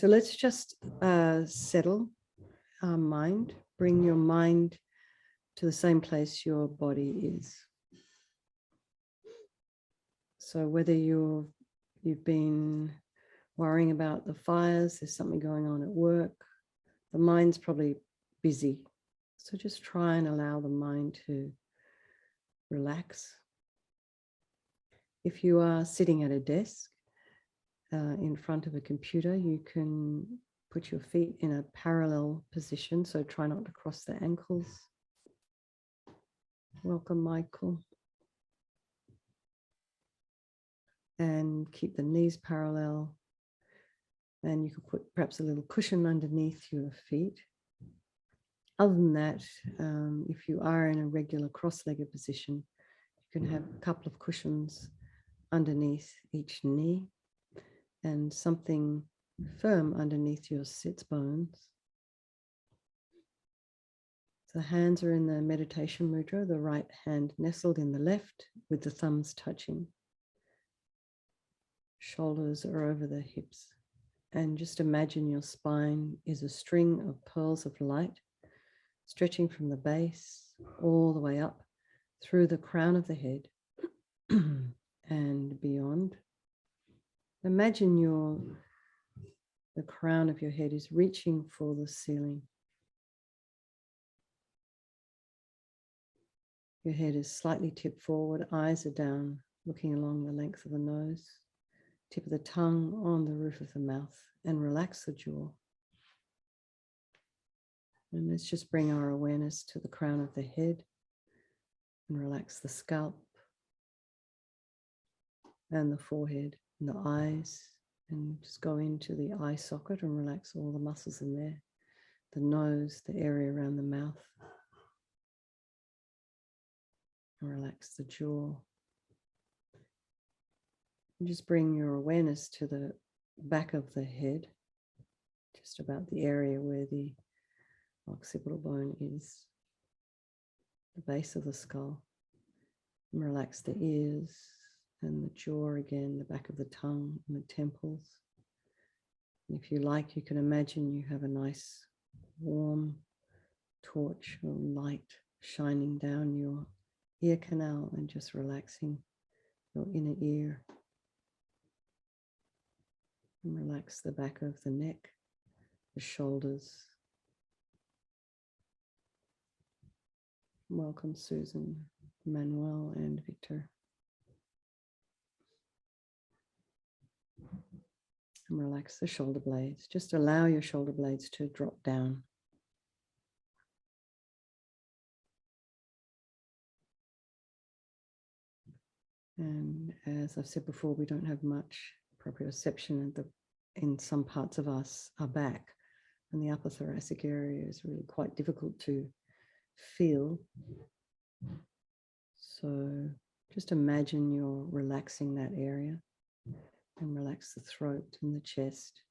So let's just settle our mind, bring your mind to the same place your body is. So whether you've been worrying about the fires, there's something going on at work, the mind's probably busy. So just try and allow the mind to relax. If you are sitting at a desk in front of a computer, you can put your feet in a parallel position. So try not to cross the ankles. Welcome, Michael. And keep the knees parallel. And you can put perhaps a little cushion underneath your feet. Other than that, if you are in a regular cross-legged position, you can have a couple of cushions underneath each knee and something firm underneath your sits bones. The hands are in the meditation mudra, the right hand nestled in the left with the thumbs touching. Shoulders are over the hips. And just imagine your spine is a string of pearls of light stretching from the base all the way up through the crown of the head and beyond. Imagine the crown of your head is reaching for the ceiling. Your head is slightly tipped forward, eyes are down, looking along the length of the nose, tip of the tongue on the roof of the mouth, and relax the jaw. And let's just bring our awareness to the crown of the head and relax the scalp and the forehead and the eyes, and just go into the eye socket and relax all the muscles in there, the nose, the area around the mouth. And relax the jaw. And just bring your awareness to the back of the head, just about the area where the occipital bone is, the base of the skull. And relax the ears and the jaw again, the back of the tongue and the temples. And if you like, you can imagine you have a nice warm torch or light shining down your ear canal and just relaxing your inner ear. And relax the back of the neck, the shoulders. Welcome, Susan, Manuel, and Victor. And relax the shoulder blades. Just allow your shoulder blades to drop down. And as I've said before, we don't have much proprioception in some parts of us, our back, and the upper thoracic area is really quite difficult to feel. So just imagine you're relaxing that area and relax the throat and the chest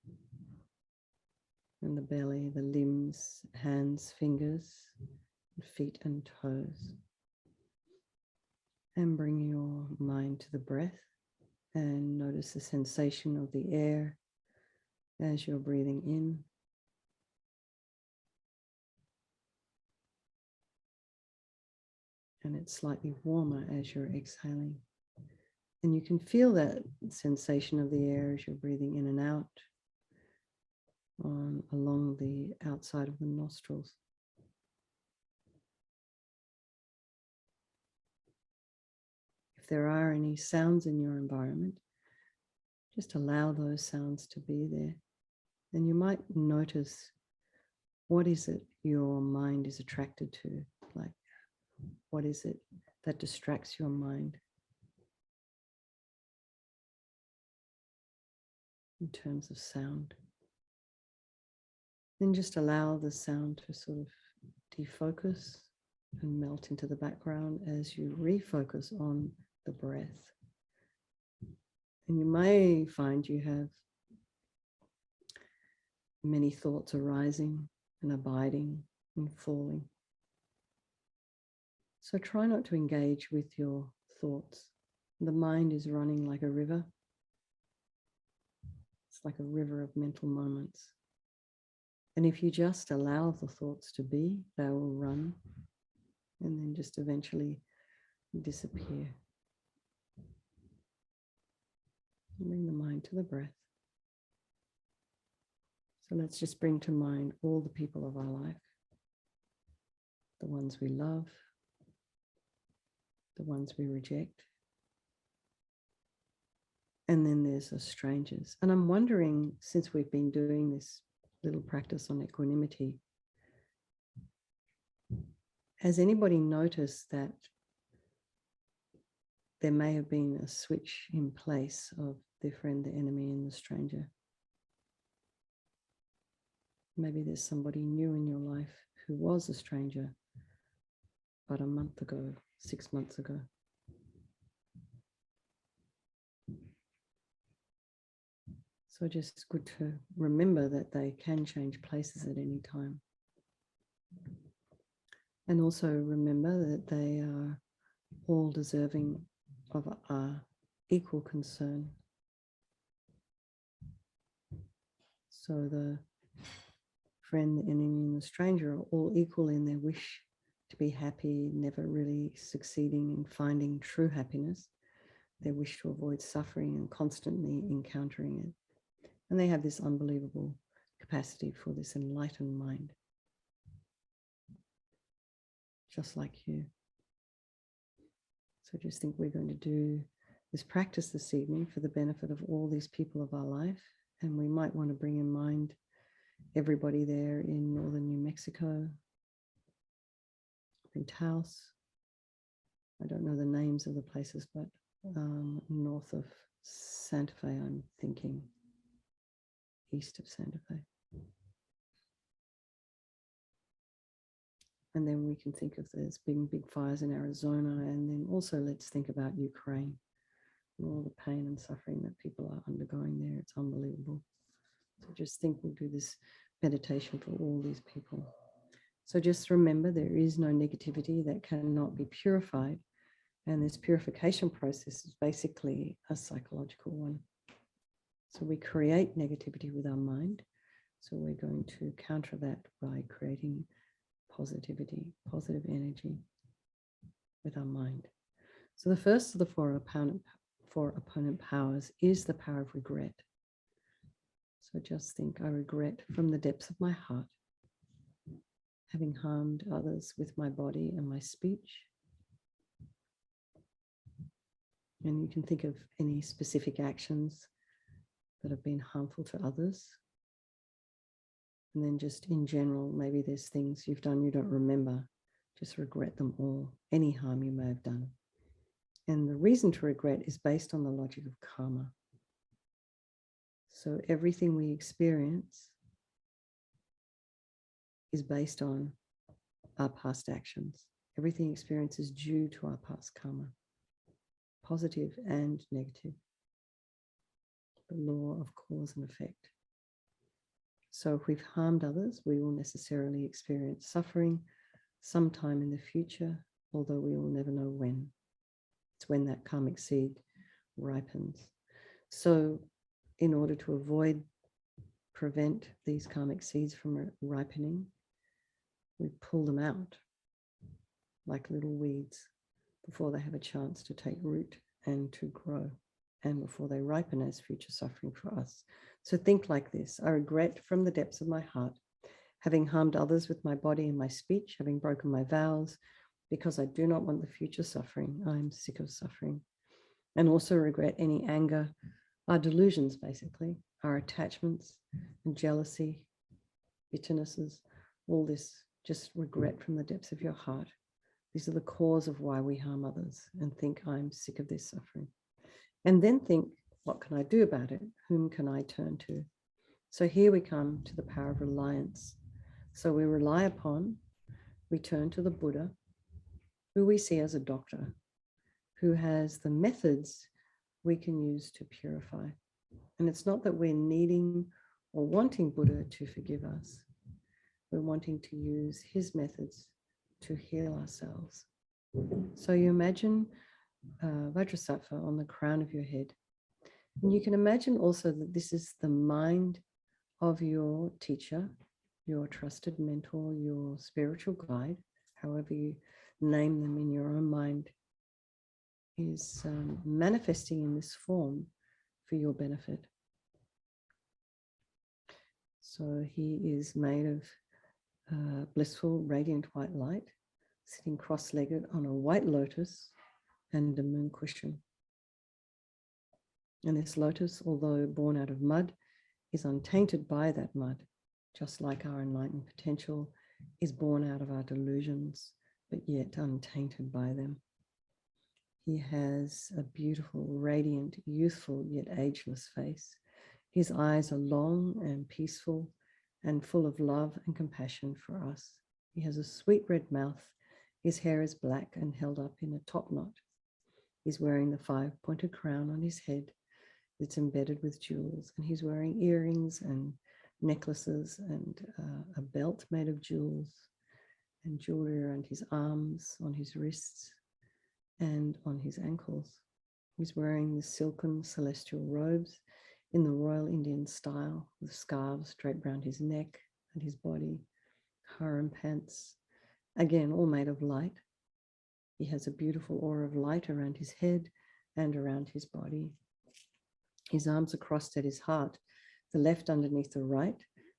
and the belly, the limbs, hands, fingers, feet and toes. And bring your mind to the breath and notice the sensation of the air as you're breathing in. And it's slightly warmer as you're exhaling. And you can feel that sensation of the air as you're breathing in and out along the outside of the nostrils. If there are any sounds in your environment, just allow those sounds to be there. And you might notice, what is it your mind is attracted to? Like, what is it that distracts your mind in terms of sound? Then just allow the sound to sort of defocus and melt into the background as you refocus on the breath. And you may find you have many thoughts arising and abiding and falling. So try not to engage with your thoughts. The mind is running like a river. It's like a river of mental moments. And if you just allow the thoughts to be, they will run and then just eventually disappear. Bring the mind to the breath. So let's just bring to mind all the people of our life, the ones we love, the ones we reject. And then there's the strangers. And I'm wondering, since we've been doing this little practice on equanimity, has anybody noticed that there may have been a switch in place of the friend, the enemy, and the stranger? Maybe there's somebody new in your life who was a stranger but a month ago, 6 months ago. So just good to remember that they can change places at any time. And also remember that they are all deserving of our equal concern. So the friend, the enemy, and the stranger are all equal in their wish to be happy, never really succeeding in finding true happiness. They wish to avoid suffering and constantly encountering it. And they have this unbelievable capacity for this enlightened mind, just like you. So just think we're going to do this practice this evening for the benefit of all these people of our life. And we might want to bring in mind everybody there in northern New Mexico, in Taos. I don't know the names of the places, but north of Santa Fe, I'm thinking, east of Santa Fe. And then we can think of there's big fires in Arizona, and then also let's think about Ukraine and all the pain and suffering that people are undergoing there. It's unbelievable. So just think we'll do this meditation for all these people. So just remember, there is no negativity that cannot be purified. And this purification process is basically a psychological one. So we create negativity with our mind. So we're going to counter that by creating positivity, positive energy with our mind. So the first of the four opponent powers is the power of regret. So just think, I regret from the depths of my heart having harmed others with my body and my speech. And you can think of any specific actions that have been harmful to others. And then just in general, maybe there's things you've done you don't remember. Just regret them all, any harm you may have done. And the reason to regret is based on the logic of karma. So everything we experience is based on our past actions. Everything experienced is due to our past karma, positive and negative. The law of cause and effect. So if we've harmed others, we will necessarily experience suffering sometime in the future, although we will never know when. It's when that karmic seed ripens. So in order to prevent these karmic seeds from ripening, we pull them out like little weeds before they have a chance to take root and to grow, and before they ripen as future suffering for us. So think like this: I regret from the depths of my heart having harmed others with my body and my speech, having broken my vows, because I do not want the future suffering. I am sick of suffering. And also regret any anger, our delusions basically, our attachments and jealousy, bitternesses, all this, just regret from the depths of your heart. These are the cause of why we harm others, and think, I'm sick of this suffering. And then think, what can I do about it? Whom can I turn to? So here we come to the power of reliance. So we turn to the Buddha, who we see as a doctor, who has the methods we can use to purify. And it's not that we're needing or wanting Buddha to forgive us. We're wanting to use his methods to heal ourselves. So you imagine Vajrasattva on the crown of your head, And you can imagine also that this is the mind of your teacher, your trusted mentor, your spiritual guide, however you name them in your own mind, is manifesting in this form for your benefit. So he is made of blissful, radiant white light, sitting cross-legged on a white lotus and a moon cushion. And this lotus, although born out of mud, is untainted by that mud, just like our enlightened potential is born out of our delusions, but yet untainted by them. He has a beautiful, radiant, youthful, yet ageless face. His eyes are long and peaceful and full of love and compassion for us. He has a sweet red mouth. His hair is black and held up in a top knot. He's wearing the 5-pointed crown on his head. It's embedded with jewels, and he's wearing earrings and necklaces and a belt made of jewels and jewelry around his arms, on his wrists, and on his ankles. He's wearing the silken celestial robes in the Royal Indian style, with scarves draped around his neck and his body, harem pants, again, all made of light. He has a beautiful aura of light around his head and around his body. His arms are crossed at his heart, the left underneath the right.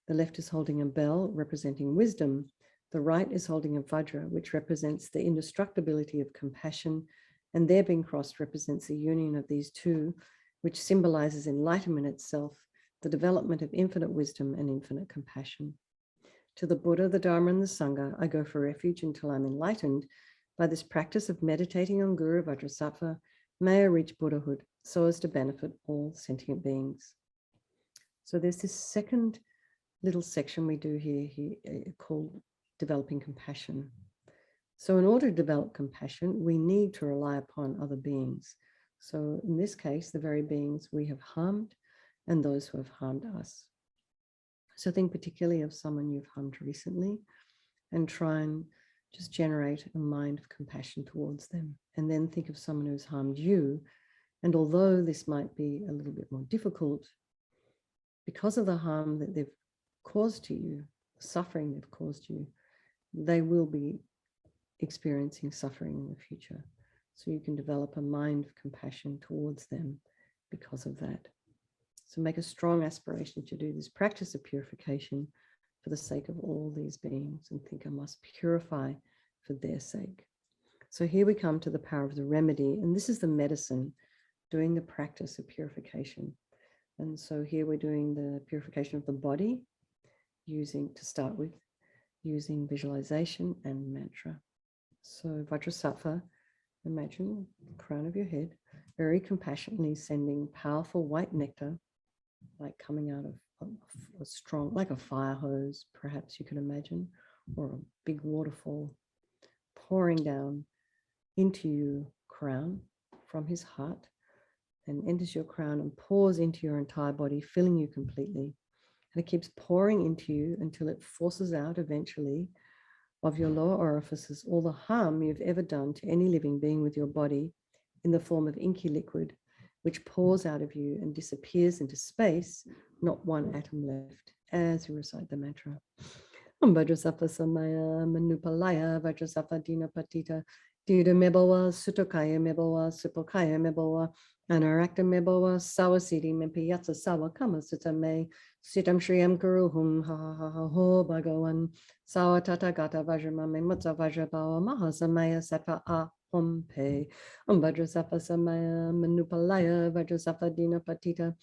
The left is holding a bell representing wisdom. The right is holding a Vajra, which represents the indestructibility of compassion, and their being crossed represents the union of these two, which symbolizes enlightenment itself, the development of infinite wisdom and infinite compassion. To the Buddha, the Dharma, and the Sangha, I go for refuge until I'm enlightened. By this practice of meditating on Guru Vajrasattva, may I reach Buddhahood so as to benefit all sentient beings. So there's this second little section we do here called developing compassion. So in order to develop compassion, we need to rely upon other beings. So in this case, the very beings we have harmed and those who have harmed us. So think particularly of someone you've harmed recently and try and just generate a mind of compassion towards them. And then think of someone who's harmed you. And although this might be a little bit more difficult, because of the harm that they've caused to you, the suffering they've caused you, they will be experiencing suffering in the future. So you can develop a mind of compassion towards them because of that. So make a strong aspiration to do this practice of purification for the sake of all these beings, and think I must purify for their sake. So here we come to the power of the remedy, and this is the medicine, doing the practice of purification. And so here we're doing the purification of the body, using visualization and mantra. So Vajrasattva, imagine the crown of your head, very compassionately sending powerful white nectar, like coming out of a strong, like a fire hose, perhaps you can imagine, or a big waterfall, pouring down into your crown from his heart, and enters your crown and pours into your entire body, filling you completely. And it keeps pouring into you until it forces out eventually of your lower orifices all the harm you've ever done to any living being with your body, in the form of inky liquid, which pours out of you and disappears into space, not one atom left, as you recite the mantra. Vajrasattva samaya manupalaya Vajrasattva dina patita Dida meboa sutokaya meboa supokaya meboa anarakta meboa sawasiti mempiyatsa sawa kama sutame sitam shriyam guruhum ha ha ha ho bhagavan sawa tata gata vajramame mutsa vajrabawa mahasamaya sattva ahom pe Vajrasattva samaya manupalaya Vajrasattva dina patita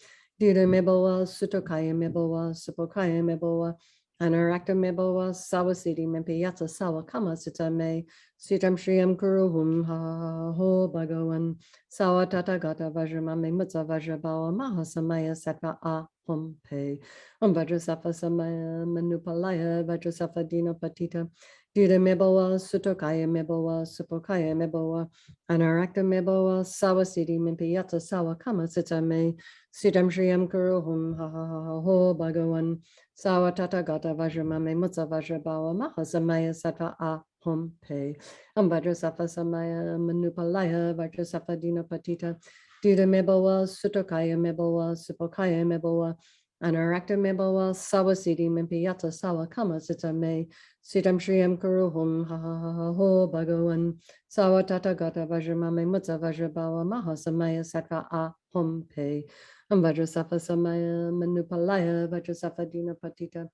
Dida meboa sutokaya meboa supokaya meboa Anarakta meboa sawasiti mempiyatsa sawa kama sutame sitam shriyam guruhum ha ho bhagavan sawa tata gata vajramame mutsa vajrabawa mahasamaya sattva ahom pe Vajrasattva samaya manupalaya Vajrasattva dina patita Dida meboa sutokaya meboa supokaya meboa anarakta meboa sawasiti mempiyatsa sawa kama sutame sitam shriyam guruhum ha ho bhagavan sawa tata gata vajramame mutsa vajrabawa mahasamaya sattva ahom pe Vajrasattva samaya manupalaya Vajrasattva dina patita Duda Mebowa, Sutokaya Mebowa, Supokaya Mebowa, Anarakta Mebowa, Sawasidi Mimpiyata Sawa Kama Sitame, Sitam Shriyam Kuruhum, Ha Ha Ha Ha Ho Bhagawan, Sawa Tata Gata Vajramame Mutsa Vajrabawa Mahasamaya Saka A Hom Pe, Vajrasattva Samaya Manupalaya, Vajrasattva Dina Patita,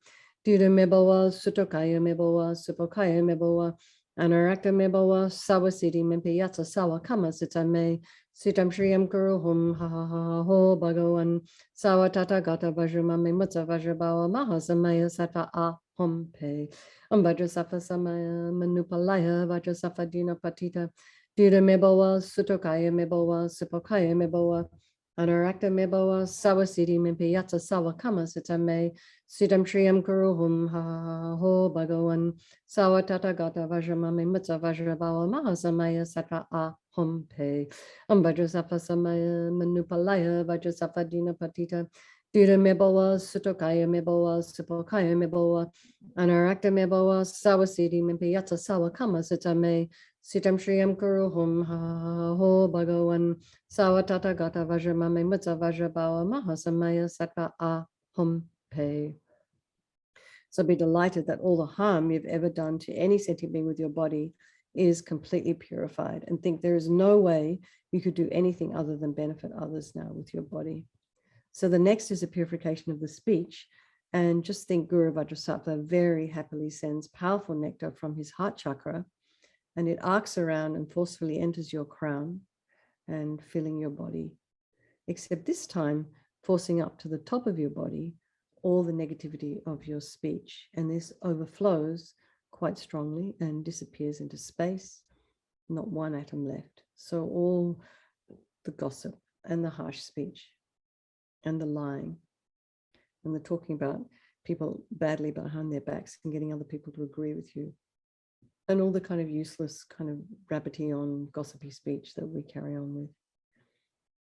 Duda Mebowa, Sutokaya Mebowa, Supokaya Mebowa, Anarakta Mebowa, Sawasidi Mimpiyata Sawa Kama Sitame, Sitam Shriyam Kuruhum, Ha Ha Ha Ha Ho Bhagawan, Sawa Tata Gata Vajramame Mutsa Vajrabawa Mahasamaya Sattva A Hom Pe, Vajrasattva Samaya Manupalaya, Vajrasattva Dina Patita, Duda Mebowa, Sutokaya Mebowa, Supokaya Mebowa, Anarakta Mebowa, Sawasidi Mimpiyata Sawa Kama Sitame, Sitam Shriyam Kuruhum, Ha Ha Ha Ha Ho Bhagawan, Sawa Tata Gata Vajramame Mutsa Vajrabawa Mahasamaya Sattva A Hom Pe, Vajrasattva Samaya Manupalaya, Vajrasattva Dina Patita, Duda Mebowa, Sutokaya Mebowa, Supokaya Mebowa, Anarakta Mebowa, Sawasidi Mimpiyata Sawa Kama Sitame, Sitam Shriyam Kuruhum, Ha Ha Ha Ha Ho Bhagawan, Sawa Tata Gata Vajramame Mutsa Vajrabawa Mahasamaya Sattva A Hom Pe. So be delighted that all the harm you've ever done to any sentient being with your body is completely purified, and think there is no way you could do anything other than benefit others now with your body. So the next is a purification of the speech. And just think Guru Vajrasattva very happily sends powerful nectar from his heart chakra, and it arcs around and forcefully enters your crown and filling your body, except this time forcing up to the top of your body all the negativity of your speech. And this overflows quite strongly and disappears into space, not one atom left. So all the gossip and the harsh speech and the lying and the talking about people badly behind their backs and getting other people to agree with you, and all the kind of useless kind of rabbity on gossipy speech that we carry on with,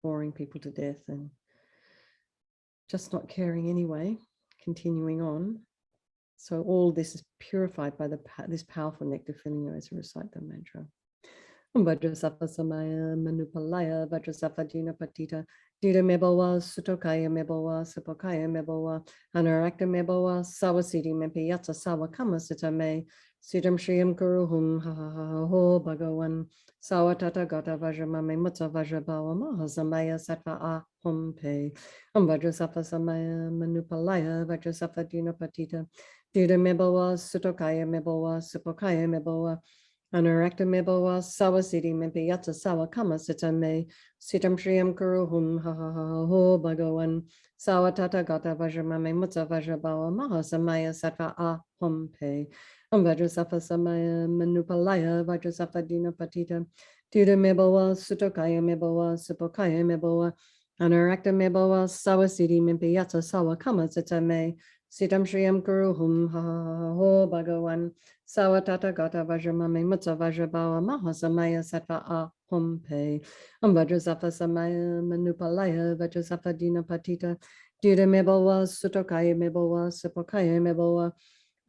boring people to death and just not caring anyway, continuing on. So all this is purified by this powerful nectar filling you as you recite the mantra. Vajrasattva Samaya Manupalaya, Vajrasattva Dina Patita, Duda Mebowa, Sutokaya Mebowa, Supokaya Mebowa, Anarakta Mebowa, Sawasidi Mimpiyata Sawa Kama Sitame, Sitam Shriyam Kuruhum, Ha Ha Ha Ho Bhagawan, Sawa Tata Gata Vajramame Mutsa Vajrabawa Mahasamaya Sattva A Hom Pe, Vajrasattva Samaya Manupalaya, Vajrasattva Dina Patita, Duda Mebowa, Sutokaya Mebowa, Supokaya Mebowa, Anarakta Mebowa, Sawasidi Mimpiyata Sawa Kama Sitame, Sitam Shriyam Kuruhum, Ha Ha Ha Ho Bhagawan, Sawa Tata Gata Vajramame Mutsa Vajrabawa Mahasamaya Sattva A Hom Pe, Vajrasattva Samaya Manupalaya, Vajrasattva Dina Patita, Duda Mebowa, Sutokaya Mebowa, Supokaya Mebowa, Anarakta Mebowa, Sawasidi Mimpiyata Sawa Kama Sitame, Sitam Shriyam Kuruhum, Ha Ha Ha Ho Bhagawan, Sawa Tata Gata Vajramame Mutsa Vajrabawa Mahasamaya Sattva A Hom Pe, Vajrasattva Samaya Manupalaya, Vajrasattva Dina Patita, Duda Mebowa, Sutokaya Mebowa, Supokaya Mebowa,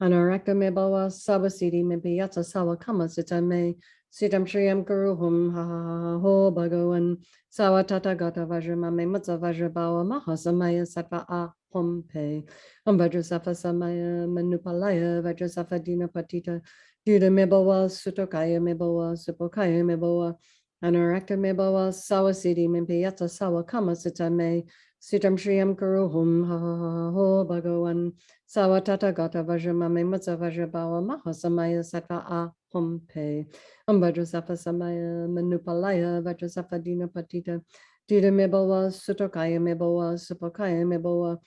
Anarakta Mebowa, Sawasidi Mimpiyata Sawa Kama Sitame, Sitam Shriyam Kuruhum, Ha Ha Ha Ho Bhagawan, Sawa Tata Gata Vajramame Mutsa Vajrabawa Mahasamaya Sattva A Hom Pe, Vajrasattva Samaya Manupalaya, Vajrasattva Dina Patita, Duda Mebowa, Sutokaya Mebowa, Supokaya Mebowa, Anarakta Mebowa, Sawasidi Mimpiyata Sawa Kama Sitame, Sitam Shriyam Kuruhum, Ha Ha Ha Ho Bhagawan, Sawa Tata Gata Vajramame Mutsa Vajrabawa Mahasamaya Sattva A Hom Pe, Vajrasattva Samaya Manupalaya, Vajrasattva Dina Patita, Duda Mebowa, Sutokaya Mebowa, Supokaya Mebowa,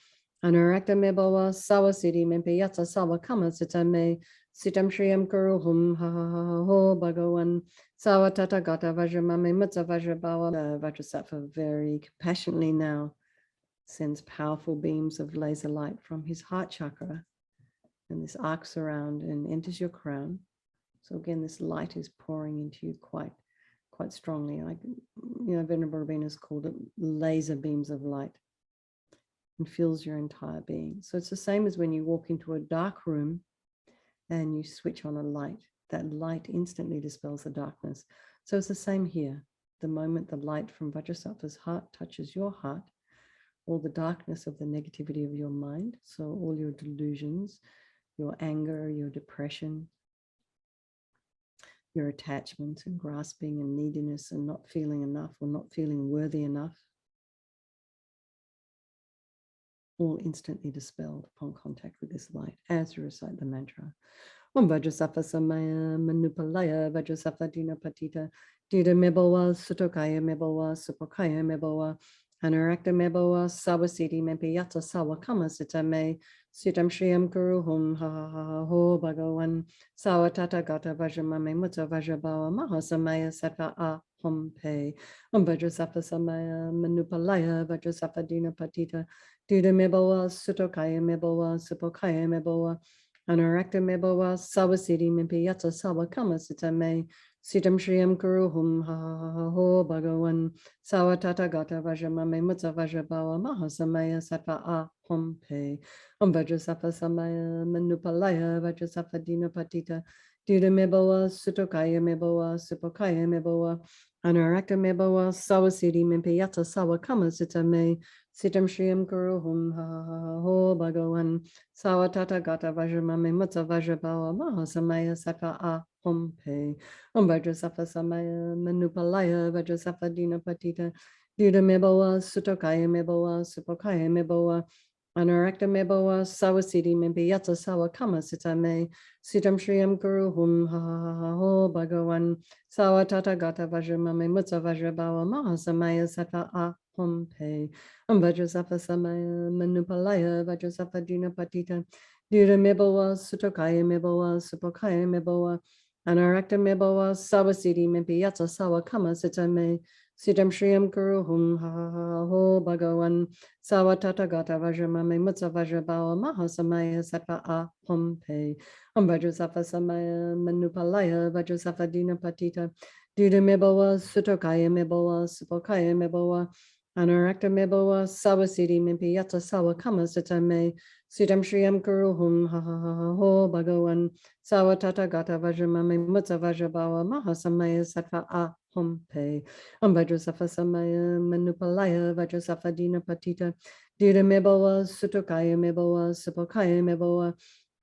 Anarakta Mebowa, Sawasidi Mimpiyata Sawa Kama Sitame, Sitam Shriyam Kuruhum, Ha Ha Ha Ho Bhagawan, Sawa Tata Gata Vajramame Mutsa Vajrabawa. Vajrasattva very compassionately now sends powerful beams of laser light from his heart chakra, and this arcs around and enters your crown. So again, this light is pouring into you quite strongly. Like, Venerable Rabina's called it laser beams of light, and fills your entire being. So it's the same as when you walk into a dark room and you switch on a light. That light instantly dispels the darkness. So it's the same here. the moment the light from Vajrasattva's heart touches your heart, all the darkness of the negativity of your mind, so all your delusions, your anger, your depression, your attachments and grasping and neediness and not feeling enough or not feeling worthy enough, all instantly dispelled upon contact with this light as you recite the mantra. Om Vajrasattva Samaya Manupalaya Vajrasattva Dina Patita Dida Mebowa Sutokaya Mebowa Supokaya Mebowa Anarakta Mebowa Sawasiti Mempiyata Sawa Kama Sitame Sitam Shriyam Guru Hum Ha Ha Ha Ho Bhagawan Sawa Tata Gata Vajramame Mutta Vajrabawa Mahasamaya Sattva A Hum Pe Om Vajrasattva Samaya Manupalaya Vajrasattva Dina Patita Dida Mebowa Sutokaya Mebowa Supokaya Mebowa Anarakta Mebowa Sawasiti Mimpiyata Sawa Kama Sitame Sitam Shriyam Guru Hum Ha Ha Ha Ho Bhagawan Sawa Tata Gata Vajramame Mutta Vajrabawa Mahasamaya Sattva A Hum Pe Om Vajrasattva Samaya Manupalaya Vajrasattva Dina Patita Dida Mebowa Sutokaya Mebowa Supokaya Mebowa Anarakta Mebowa Sawasiti Mimpiyata Sawa Kama Sitame Sitam Shriyam Guru Hum Ha Ha Ha Ho Bhagawan Sawa Tata Gata Vajramame Mutta Vajrabawa Mahasamaya Sattva A Hum Pe Om Vajrasattva Samaya Manupalaya Vajrasattva Dina Patita Dida Mebowa Sutokaya Mebowa Supokaya Mebowa Anarakta Mebowa Sawasiti Mimpiyata Sawa Kama Sitame Sitam Shriyam Guru Hum Ha Ha Ha Ho Bhagawan Sawa Tata Gata Vajramame Mutta Vajrabawa Mahasamaya Sattva A Hum Pe Om Vajrasattva Samaya Manupalaya Vajrasattva Dina Patita Dida Mebowa Sutokaya Mebowa Supokaya Mebowa Anarakta Mebowa Sawasiti Mimpiyata Sawa Kama Sitame Sitam Shriyam Guru Hum Ha Ha Ha Ho Bhagawan Sawa Tata Gata Vajramame Mutta Vajrabawa Mahasamaya Sattva A Hum Pe Om Vajrasattva Samaya Manupalaya Vajrasattva Dina Patita Dida Mebowa Sutokaya Mebowa Supokaya Mebowa Anarakta Mebowa Sawasiti Mimpiyata Sawa Kama Sitame Sitam Shriyam Guru Hum Ha Ha Ha Ho Bhagawan Sawa Tata Gata Vajramame Mutta Vajrabawa Mahasamaya Sattva A Hum Pe Om Vajrasattva Samaya Manupalaya Vajrasattva Dina Patita Dida Mebowa Sutokaya Mebowa Supokaya Mebowa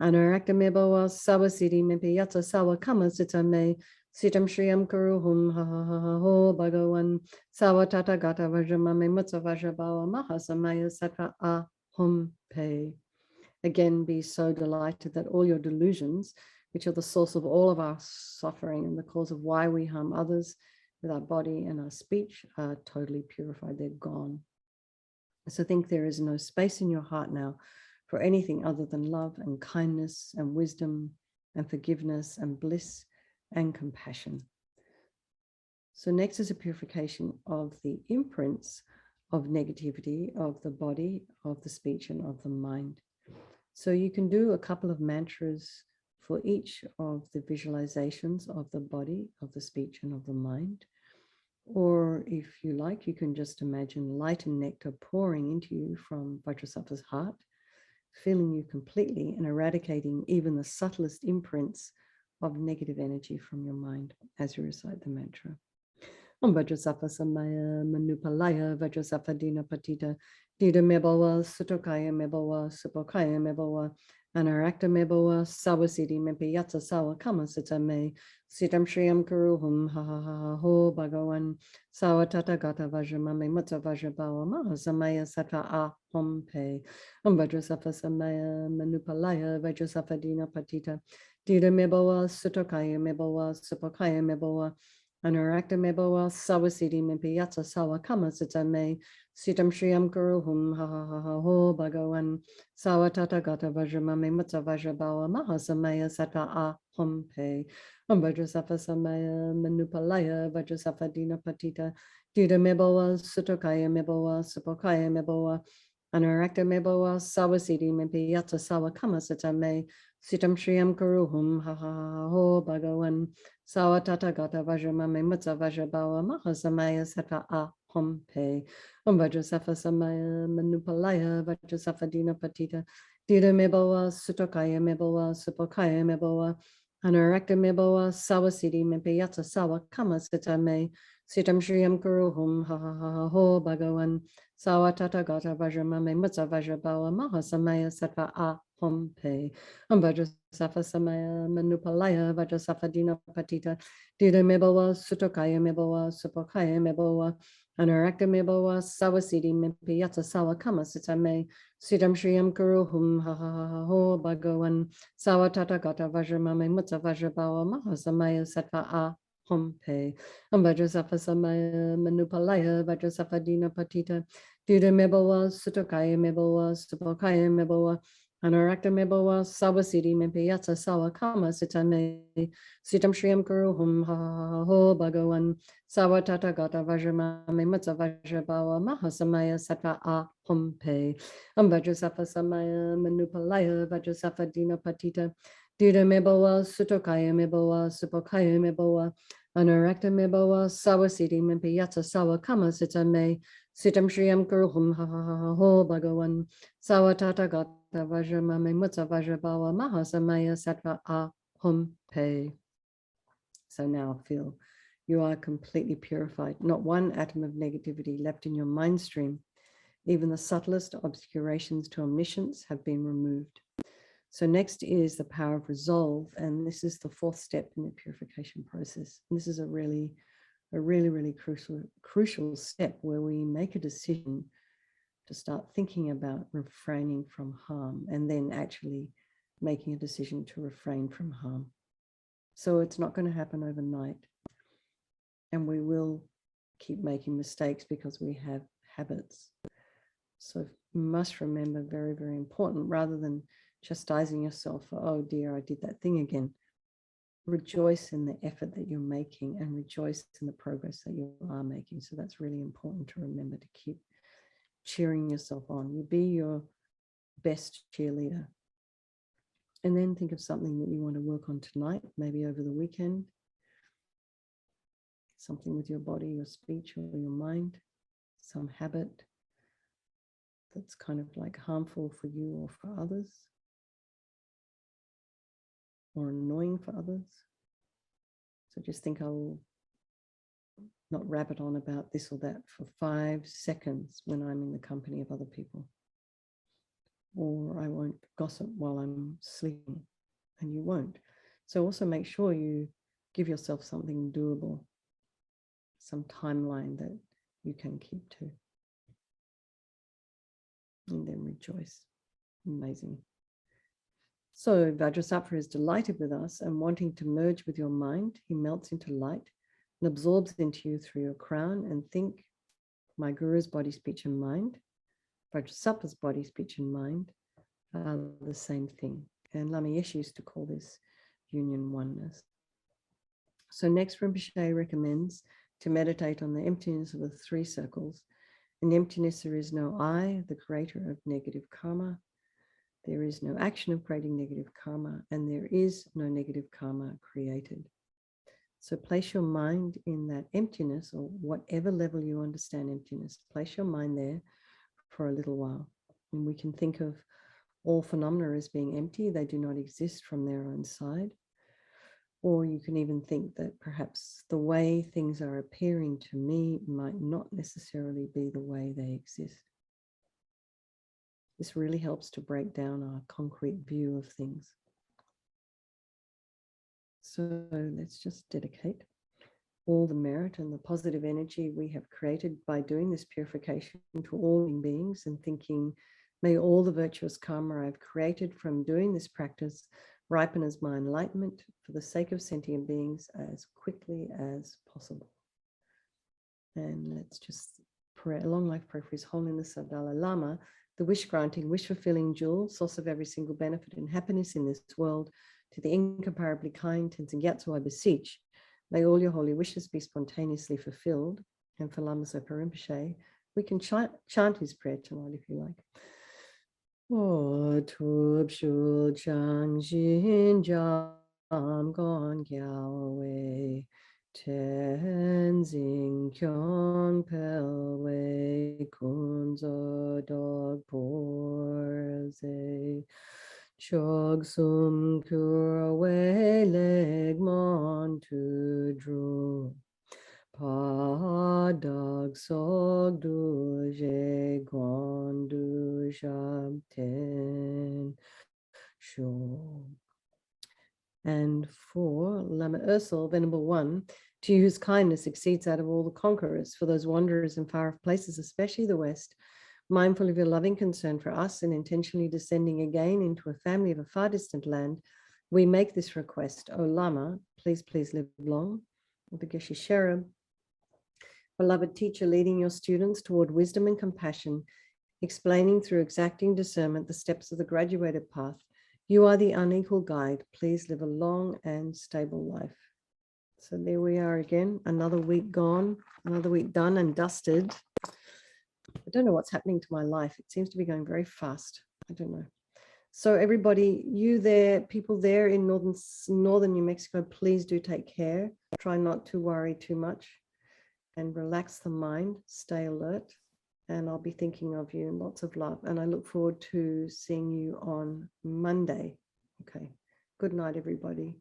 Anarakta Mebowa Sawasiti Mimpiyata Sawa Kama Sitame Sitam Shriyam Guru Hum Ha Ha Ha Ho Bhagawan Sawa Tata Gata Vajramame Mutta Vajrabawa Mahasamaya Sattva A Hum Pe. Again, be so delighted that all your delusions, which are the source of all of our suffering and the cause of why we harm others with our body and our speech, are totally purified. They're gone. So think there is no space in your heart now for anything other than love and kindness and wisdom and forgiveness and bliss and compassion. So next is a purification of the imprints of negativity of the body, of the speech, and of the mind. So you can do a couple of mantras for each of the visualizations of the body, of the speech, and of the mind. Or if you like, you can just imagine light and nectar pouring into you from Vajrasattva's heart, filling you completely and eradicating even the subtlest imprints of negative energy from your mind as you recite the mantra. Om Vajrasattva Samaya Manupalaya Vajrasattva Dina Patita Dida Mebowa Sutokaya Mebowa Supokaya Mebowa Anarakta Mebowa Sawasiti Mimpiyata Sawa Kama Sitame Sitam Shriyam Guru Hum Ha Ha Ha Ho Bhagawan Sawa Tata Gata Vajramame Mutta Vajrabawa Mahasamaya Sattva A Hum Pe Om Vajrasattva Samaya Manupalaya Vajrasattva Dina Patita Dida Mebowa Sutokaya Mebowa Supokaya Mebowa Anarakta Mebowa Sawasiti Mimpiyata Sawa Kama Sitame Sitam Shriyam Guru Hum Ha Ha Ha Ha Ho Bhagawan Sawa Tata Gata Vajramame Mutta Vajrabawa Mahasamaya Sattva A Hum Pe Om Vajrasattva Samaya Manupalaya Vajrasattva Dina Patita Dida Mebowa Sutokaya Mebowa Supokaya Mebowa Anarakta Mebowa Sawasiti Mimpiyata Sawa Kama Sitame Sitam Shriyam Guru Hum Ha Ha Ha Ho Bhagawan Sawa Tata Gata Vajramame Mutta Vajrabawa Mahasamaya Sattva A Hum Pe Om Vajrasattva Samaya Manupalaya Vajrasattva Dina Patita Dida Mebowa Sutokaya Mebowa Supokaya Mebowa Anarakta Mebowa Sawasiti Mimpiyata Sawa Kama Sitame Sitam Shriyam Kuru Hum Ha Ha Ha Ha Ho Bhagavan Sawatata Gata Vajramame Mutsa Vajrabawa Mahasamaya Sattva A Hum Pe Vajrasattva Samaya Manupalaya Vajrasattva Dina Patita Dida Mebawa Sutokaya Mebawa Supokaya Mebawa Anarakta Mebawa Sawasidi Mepiyata Sawa Kama Sitame Sitam Shriyam Kuru Hum Ha Ha Ha Ha Ho Bhagavan Sawatata Gata Vajramame Mutsa Vajrabawa Mahasamaya Sattva A Hum Pe Vajrasattva Samaya Manupalaya Vajrasattva Dina Patita Dida Mebawa Sutokaya Mebawa Supokaya Mebawa Anarakta Mebawa Sawasidi Mepiyata Sawa Kama Sitame Sitam Shriyam Kuru Hum Ha Ha Ha Ho Bhagavan Sawatata Gata Vajramame Mutsa Vajrabawa Mahasamaya Sattva A Hum Pe Vajrasattva Samaya Manupalaya Vajrasattva Dina Patita Dida Mebawa Sutokaya Mebawa Supokaya Mebawa Anarakta Mebawa Sawasidi Mempiyata Sawa Kama Sitame Sitam Shriyam Kuru Hum Ha Ha Ha Ho Bhagavan Sawatata Gata Vajramame Mutsa Vajrabawa Mahasamaya Sattva A Hum Pe. So now feel you are completely purified. Not one atom of negativity left in your mind stream. Even the subtlest obscurations to omniscience have been removed. So next is the power of resolve, and this is the fourth step in the purification process. And this is a really crucial step where we make a decision to start thinking about refraining from harm and then actually making a decision to refrain from harm. So it's not going to happen overnight, and we will keep making mistakes because we have habits. So you must remember, very, very important, rather than chastising yourself for, oh dear, I did that thing again. Rejoice in the effort that you're making and rejoice in the progress that you are making. So that's really important to remember, to keep cheering yourself on. You be your best cheerleader. And then think of something that you want to work on tonight, maybe over the weekend. Something with your body, your speech, or your mind, some habit that's kind of like harmful for you or for others, or annoying for others. So just think, I'll not rabbit on about this or that for 5 seconds when I'm in the company of other people. Or I won't gossip while I'm sleeping, and you won't. So also make sure you give yourself something doable, some timeline that you can keep to. And then rejoice. Amazing. So Vajrasattva is delighted with us and wanting to merge with your mind. He melts into light and absorbs into you through your crown, and think, my Guru's body, speech, and mind, Vajrasattva's body, speech, and mind are the same thing. And Lama Yeshe used to call this union oneness. So next, Rinpoche recommends to meditate on the emptiness of the 3 circles. In emptiness, there is no I, the creator of negative karma. There is no action of creating negative karma, and there is no negative karma created. So place your mind in that emptiness, or whatever level you understand emptiness. Place your mind there for a little while. And we can think of all phenomena as being empty. They do not exist from their own side. Or you can even think that perhaps the way things are appearing to me might not necessarily be the way they exist. This really helps to break down our concrete view of things. So let's just dedicate all the merit and the positive energy we have created by doing this purification to all living beings, and thinking, may all the virtuous karma I've created from doing this practice ripen as my enlightenment for the sake of sentient beings as quickly as possible. And let's just pray a long life prayer for His Holiness of Dalai Lama, the wish-granting, wish-fulfilling jewel, source of every single benefit and happiness in this world. To the incomparably kind Tenzin Gyatso, I beseech, may all your holy wishes be spontaneously fulfilled. And for Lama Zopa Rinpoche, we can chant his prayer tonight if you like. O Tub Shul Chang Jin Jam Gon Gyao Wei Tenzin Kyong Pel Wei Kunzo Dog Porze Chog Sum Kur Wei Leg Mon Tu Dru Padag sogdu je gondu shabten sho. And for Lama Ursel, Venerable One, to you whose kindness exceeds that of all the conquerors, for those wanderers in far-off places, especially the West, mindful of your loving concern for us and intentionally descending again into a family of a far distant land, we make this request. O Lama, please live long. The Geshe Cherub, beloved teacher, leading your students toward wisdom and compassion, explaining through exacting discernment the steps of the graduated path. You are the unequal guide. Please live a long and stable life. So there we are again, another week gone, another week done and dusted. I don't know what's happening to my life. It seems to be going very fast. I don't know. So everybody, you there, people there in northern New Mexico, please do take care. Try not to worry too much and relax the mind, stay alert. And I'll be thinking of you. Lots of love. And I look forward to seeing you on Monday. Okay. Good night, everybody.